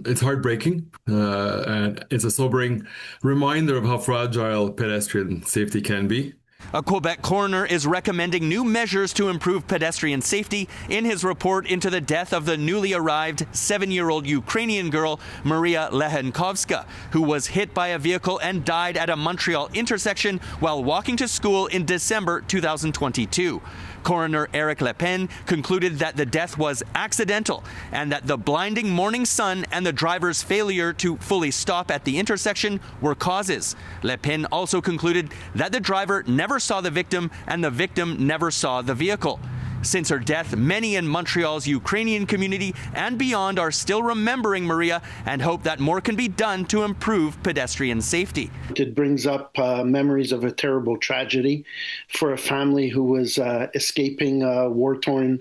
It's heartbreaking, and it's a sobering reminder of how fragile pedestrian safety can be. A Quebec coroner is recommending new measures to improve pedestrian safety in his report into the death of the newly arrived 7-year-old Ukrainian girl, Maria Lehenkovska, who was hit by a vehicle and died at a Montreal intersection while walking to school in December 2022. Coroner Eric Lepine concluded that the death was accidental and that the blinding morning sun and the driver's failure to fully stop at the intersection were causes. Lepine also concluded that the driver never saw the victim and the victim never saw the vehicle. Since her death, many in Montreal's Ukrainian community and beyond are still remembering Maria and hope that more can be done to improve pedestrian safety. It brings up memories of a terrible tragedy for a family who was escaping a war-torn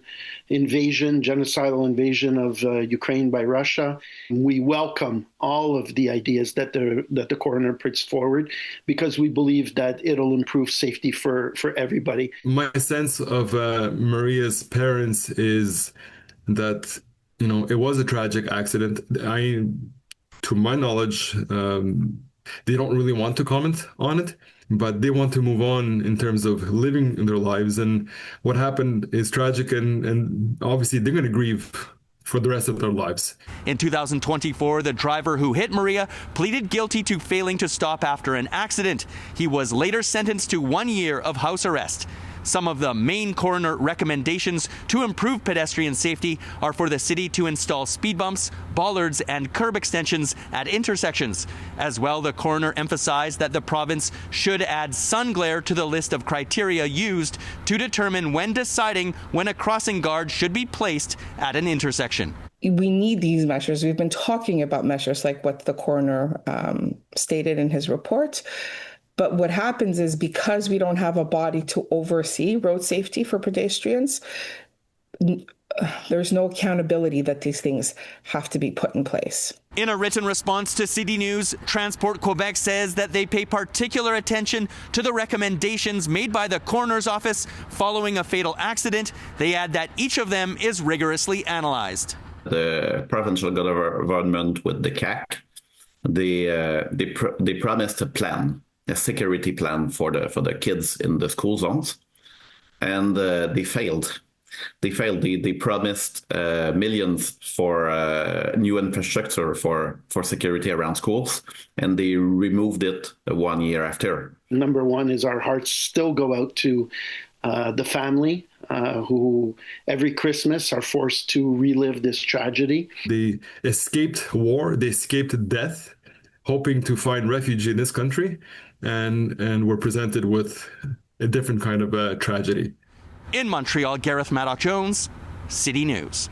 invasion, genocidal invasion of Ukraine by Russia. We welcome all of the ideas that the coroner puts forward because we believe that it'll improve safety for everybody. My sense of Maria's parents is that, it was a tragic accident. To my knowledge, they don't really want to comment on it, but they want to move on in terms of living their lives. And what happened is tragic, and obviously they're going to grieve for the rest of their lives. In 2024, the driver who hit Maria pleaded guilty to failing to stop after an accident. He was later sentenced to 1 year of house arrest. Some of the main coroner recommendations to improve pedestrian safety are for the city to install speed bumps, bollards, and curb extensions at intersections. As well, the coroner emphasized that the province should add sun glare to the list of criteria used to determine when deciding when a crossing guard should be placed at an intersection. We need these measures. We've been talking about measures like what the coroner stated in his report. But what happens is because we don't have a body to oversee road safety for pedestrians, there's no accountability that these things have to be put in place. In a written response to City News, Transport Quebec says that they pay particular attention to the recommendations made by the coroner's office following a fatal accident. They add that each of them is rigorously analyzed. The provincial government with the CAC, they promised a security plan for the kids in the school zones, and they failed. They promised millions for new infrastructure for security around schools, and they removed it 1 year after. Number one is our hearts still go out to the family who every Christmas are forced to relive this tragedy. They escaped war, they escaped death, hoping to find refuge in this country, and were presented with a different kind of tragedy. In Montreal, Gareth Madoc-Jones, City News.